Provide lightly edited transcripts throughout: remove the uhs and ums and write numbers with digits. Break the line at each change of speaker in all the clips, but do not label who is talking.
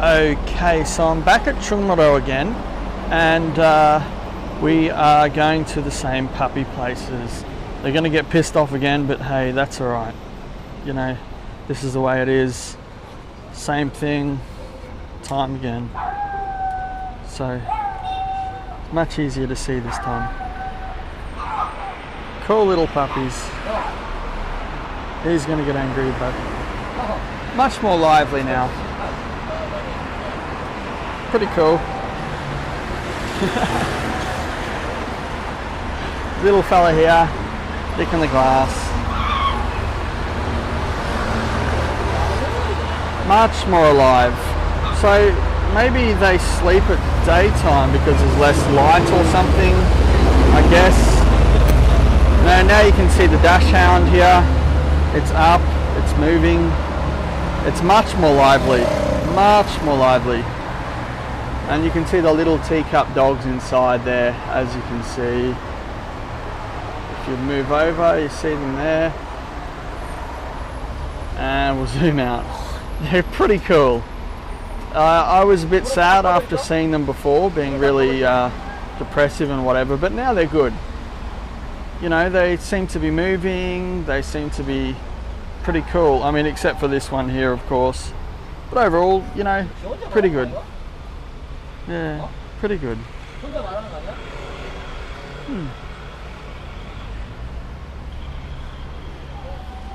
Okay, so I'm back at Chungmuro again, and we are going to the same puppy places. They're going to get pissed off again, but hey, that's alright. You know, this is the way it is. Same thing, time again. So, much easier to see this time. Cool little puppies. He's going to get angry, but much more lively now. Pretty cool. Little fella here, dick in the glass. Much more alive. So maybe they sleep at daytime because there's less light or something, I guess. Now you can see the dash hound here. It's up, it's moving. It's much more lively, much more lively. And you can see the little teacup dogs inside there, as you can see. If you move over, you see them there. And we'll zoom out. They're pretty cool. I was a bit sad after seeing them before, being really depressive and whatever, but now they're good. You know, they seem to be moving, they seem to be pretty cool. I mean, except for this one here, of course. But overall, you know, pretty good. Yeah, pretty good.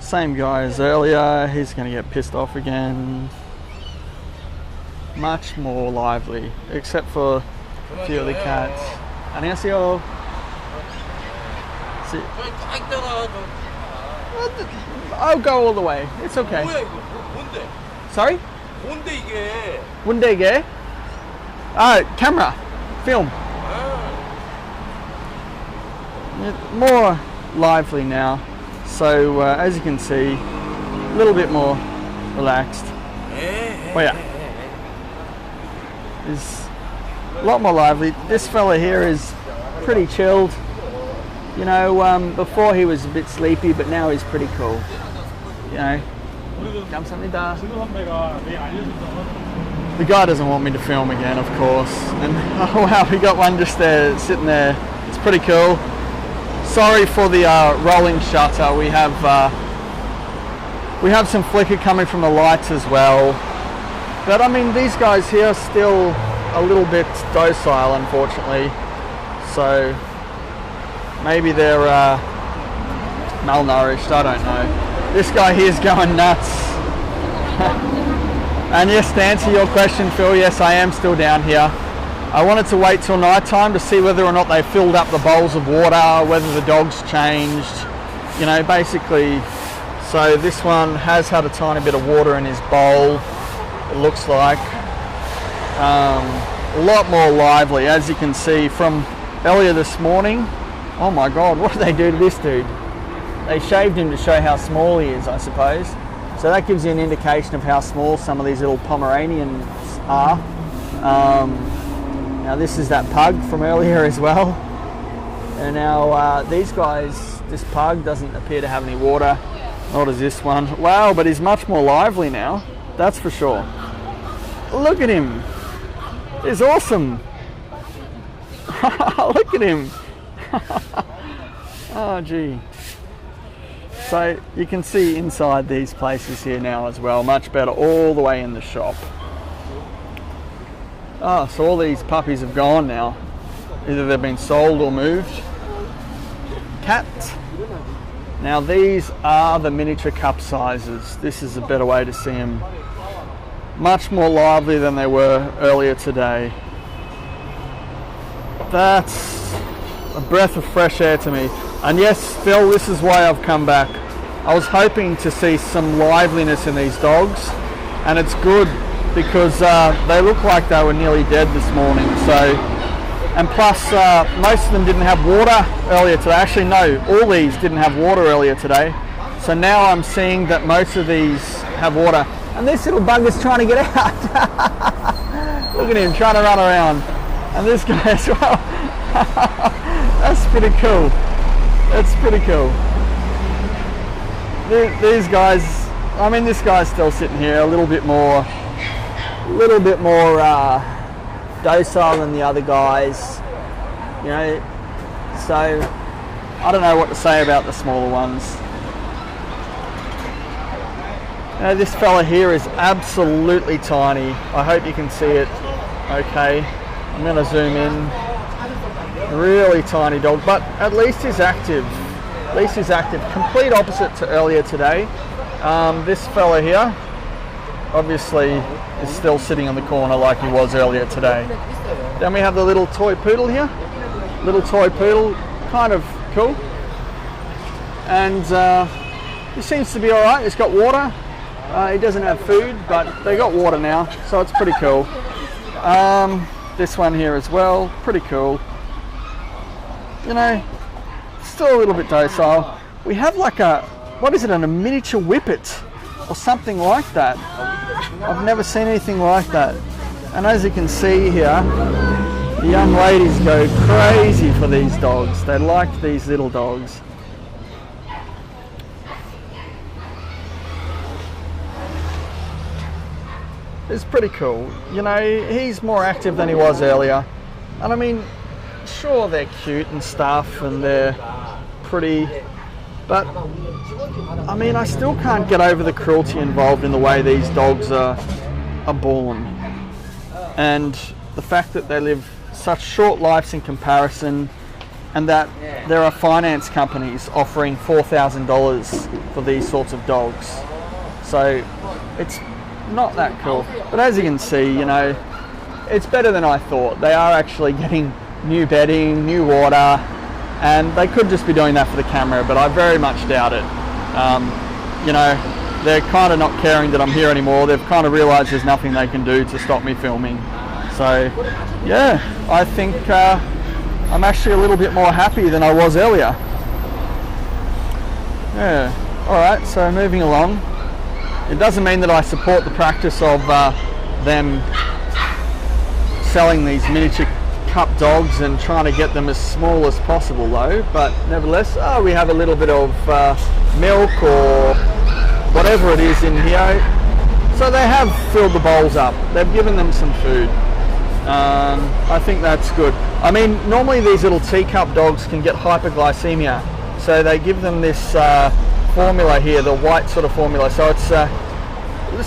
Same guy as earlier, he's going to get pissed off again. Much more lively, except for a few of the cats. 안녕하세요. I'll go all the way, it's okay. Sorry? 뭔데 이게? Camera, film. More lively now. So as you can see, a little bit more relaxed. Oh yeah, is a lot more lively. This fella here is pretty chilled. You know, before he was a bit sleepy, but now he's pretty cool. You know. 감사합니다. The guy doesn't want me to film again, of course. And oh wow, we got one just there, sitting there. It's pretty cool. Sorry for the rolling shutter. We have some flicker coming from the lights as well. But I mean, these guys here are still a little bit docile, unfortunately. So maybe they're malnourished. I don't know. This guy here's going nuts. And yes, to answer your question, Phil, yes, I am still down here. I wanted to wait till night time to see whether or not they filled up the bowls of water, whether the dogs changed, you know, basically. So this one has had a tiny bit of water in his bowl, it looks like. A lot more lively, as you can see from earlier this morning. Oh my God, what did they do to this dude? They shaved him to show how small he is, I suppose. So that gives you an indication of how small some of these little Pomeranians are. Now this is that pug from earlier as well. And now these guys, this pug doesn't appear to have any water, nor does this one. Wow, but he's much more lively now, that's for sure. Look at him, he's awesome. Look at him. Oh gee. So you can see inside these places here now as well, much better all the way in the shop. Oh, so all these puppies have gone now. Either they've been sold or moved. Cats. Now these are the miniature cup sizes. This is a better way to see them. Much more lively than they were earlier today. That's a breath of fresh air to me. And yes, Phil, this is why I've come back. I was hoping to see some liveliness in these dogs, and it's good because they look like they were nearly dead this morning. So, and plus most of them didn't have water earlier today. Actually no, all these didn't have water earlier today. So now I'm seeing that most of these have water. And this little bugger's trying to get out. Look at him trying to run around. And this guy as well. That's pretty cool. That's pretty cool. These guys, I mean, this guy's still sitting here a little bit more
a little bit more docile than the other guys, you know, so I don't know what to say about the smaller ones. You know, this fella here is absolutely tiny. I hope you can see it okay. I'm going to zoom in. Really tiny dog, but at least he's active. At least he's active. Complete opposite to earlier today. This fella here obviously is still sitting on the corner like he was earlier today. Then we have the little toy poodle here. Little toy poodle, kind of cool. And he seems to be alright. He's got water. He doesn't have food, but they got water now, so it's pretty cool. This one here as well, pretty cool. You know, still a little bit docile. We have like a, what is it, a miniature whippet or something like that. I've never seen anything like that. And as you can see here, the young ladies go crazy for these dogs. They like these little dogs. It's pretty cool. You know, he's more active than he was earlier. And I mean, sure, they're cute and stuff and they're pretty, but I mean, I still can't get over the cruelty involved in the way these dogs are born. And the fact that they live such short lives in comparison, and that there are finance companies offering $4,000 for these sorts of dogs. So it's not that cool. But as you can see, you know, it's better than I thought. They are actually getting new bedding, new water, and they could just be doing that for the camera, but I very much doubt it. You know, they're kind of not caring that I'm here anymore. They've kind of realized there's nothing they can do to stop me filming. So yeah, I think I'm actually a little bit more happy than I was earlier. Yeah, alright, so moving along. It doesn't mean that I support the practice of them selling these miniature cup dogs and trying to get them as small as possible though, but nevertheless, we have a little bit of milk or whatever it is in here. So they have filled the bowls up. They've given them some food. I think that's good. I mean, normally these little teacup dogs can get hyperglycemia, so they give them this formula here, the white sort of formula. So it's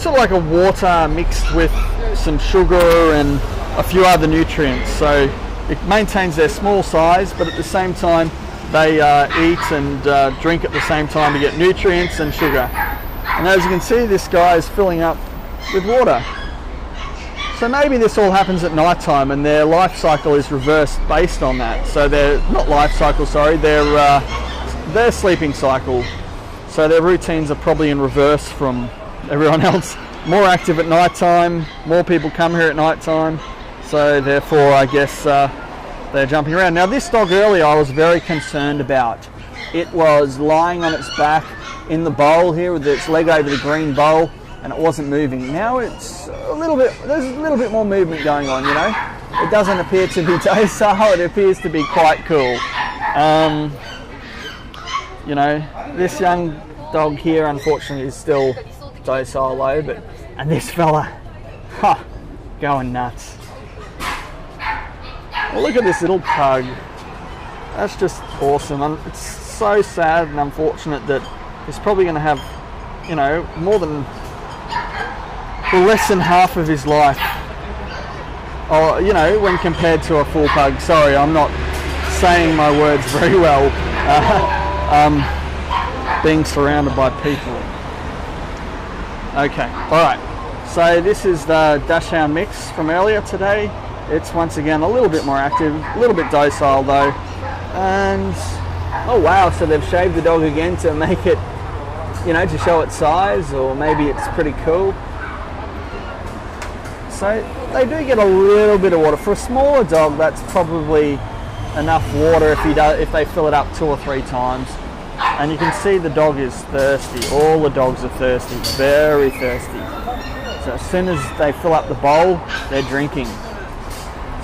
sort of like a water mixed with some sugar and a few other nutrients. So it maintains their small size, but at the same time they eat and drink at the same time to get nutrients and sugar. And as you can see, this guy is filling up with water. So maybe this all happens at night time and their life cycle is reversed based on that. So their, not life cycle, sorry, their sleeping cycle. So their routines are probably in reverse from everyone else. More active at night time, more people come here at night time. So therefore, I guess they're jumping around. Now this dog earlier I was very concerned about. It was lying on its back in the bowl here with its leg over the green bowl, and it wasn't moving. Now it's a little bit, there's a little bit more movement going on, you know. It doesn't appear to be docile, it appears to be quite cool. You know, this young dog here unfortunately is still docile though, and this fella, going nuts. Well, look at this little pug. That's just awesome. And it's so sad and unfortunate that he's probably going to have, you know, less than half of his life, or you know, when compared to a full pug. Sorry, I'm not saying my words very well. Being surrounded by people. Okay, all right. So this is the Dachshund mix from earlier today. It's once again a little bit more active, a little bit docile though, and oh wow! So they've shaved the dog again to make it, you know, to show its size, or maybe it's pretty cool. So they do get a little bit of water. For a smaller dog, that's probably enough water if they fill it up 2 or 3 times. And you can see the dog is thirsty. All the dogs are thirsty, very thirsty. So as soon as they fill up the bowl, they're drinking.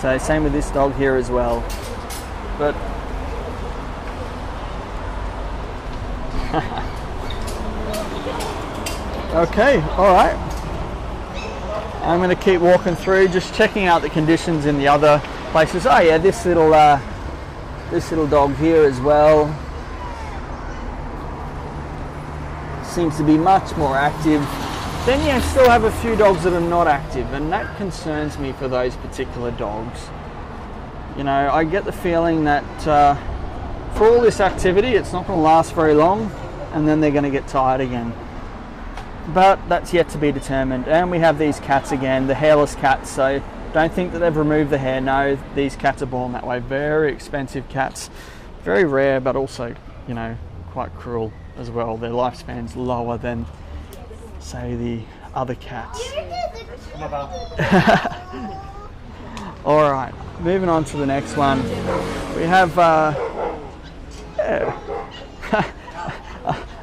So same with this dog here as well. But okay, all right.
I'm going to keep walking through, just checking out the conditions in the other places. Oh yeah, this little dog here as well seems to be much more active. Then you still have a few dogs that are not active, and that concerns me for those particular dogs. You know, I get the feeling that for all this activity, it's not going to last very long, and then they're going to get tired again. But that's yet to be determined. And we have these cats again, the hairless cats. So don't think that they've removed the hair. No, these cats are born that way. Very expensive cats, very rare, but also, you know, quite cruel as well. Their lifespan's lower than, say, the other cats. All right, moving on to the next one. We have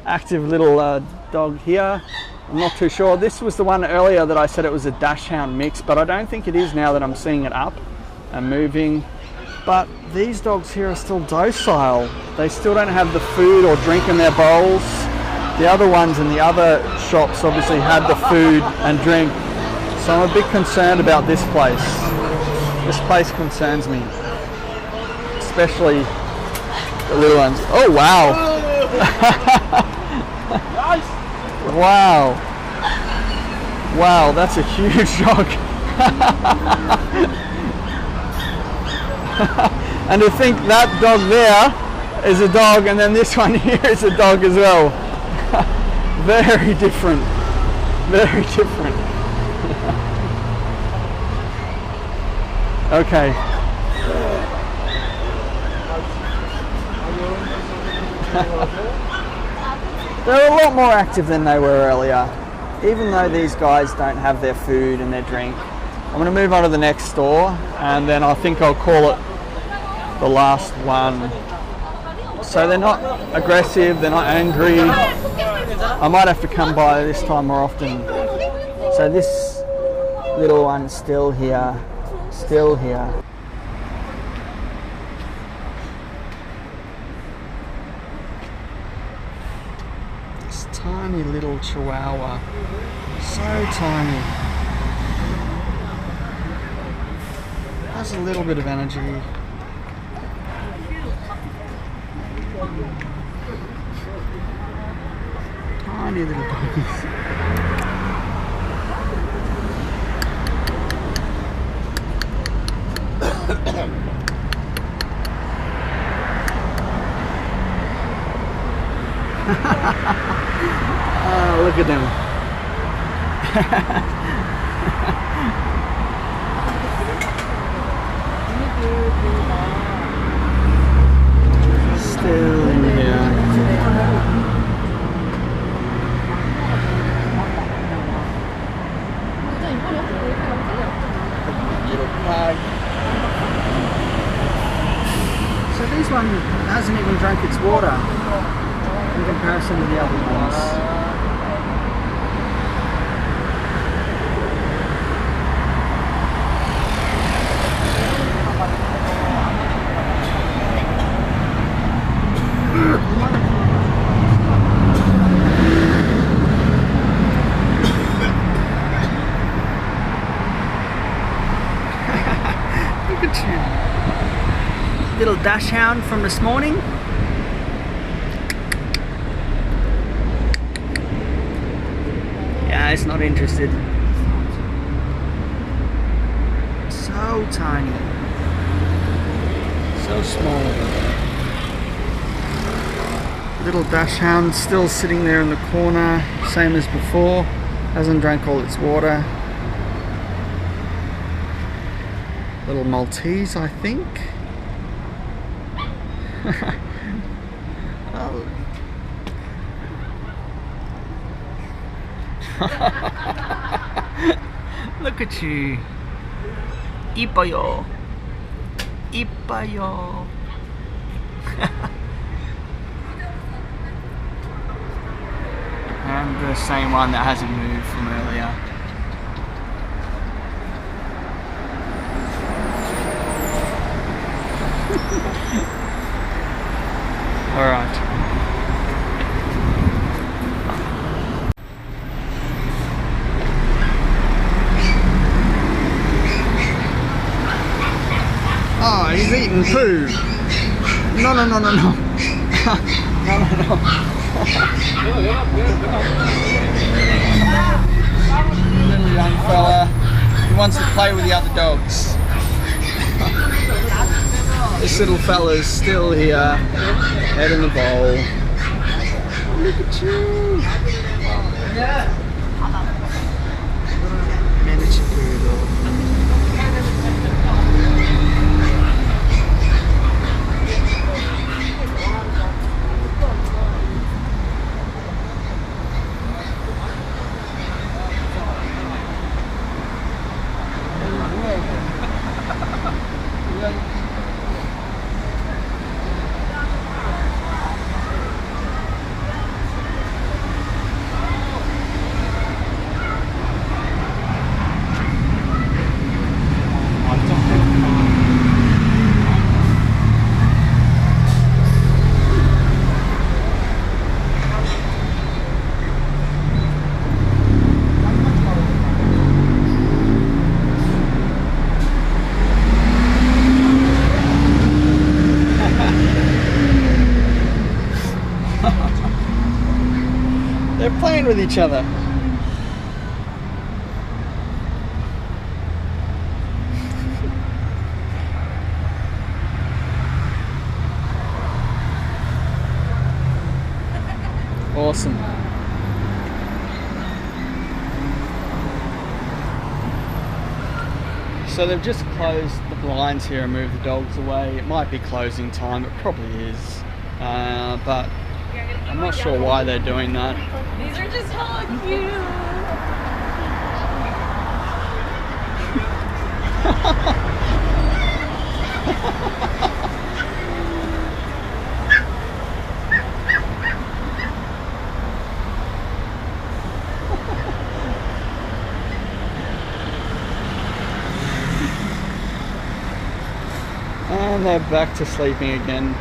active little dog here. I'm not too sure. This was the one earlier that I said it was a dachshund mix, but I don't think it is now that I'm seeing it up and moving. But these dogs here are still docile. They still don't have the food or drink in their bowls. The other ones in the other shops obviously had the food and drink. So I'm a bit concerned about this place. This place concerns me, especially the little ones. Oh wow! Wow! Wow, that's a huge dog. And to think that dog there is a dog, and then this one here is a dog as well. Very different. Very different. Okay. They're a lot more active than they were earlier, even though these guys don't have their food and their drink. I'm going to move on to the next store, and then I think I'll call it the last one. So they're not aggressive, they're not angry. I might have to come by this time more often. So this little one's still here, still here. This tiny little chihuahua, so tiny. Has a little bit of energy. Tiny little doggies. Oh, look at them. Still in here. Little pug. So this one hasn't even drank its water in comparison to the other ones. Look at you. Little dachshund from this morning. Yeah, it's not interested. So tiny. So small. Little dachshund still sitting there in the corner, same as before. Hasn't drank all its water. Little Maltese, I think. Oh. Look at you. Ipayo. Ipayo. And the same one that hasn't moved from earlier. All right. eating poo. No, no, no, no, no. No, no, no. Little young fella. He wants to play with the other dogs. This little fella's still here, head in the bowl. Look at you. Miniature poodle. They're playing with each other. Awesome. So they've just closed the blinds here and moved the dogs away. It might be closing time, it probably is. But I'm not sure why they're doing that.
These are just hella cute.
And they're back to sleeping again.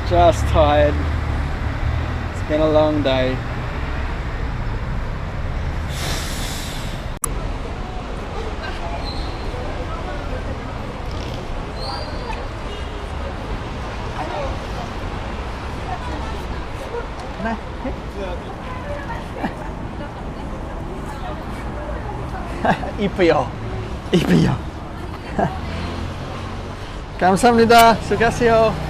Just tired. It's been a long day. 이쁘요. 이쁘요. 감사합니다. 수고하세요.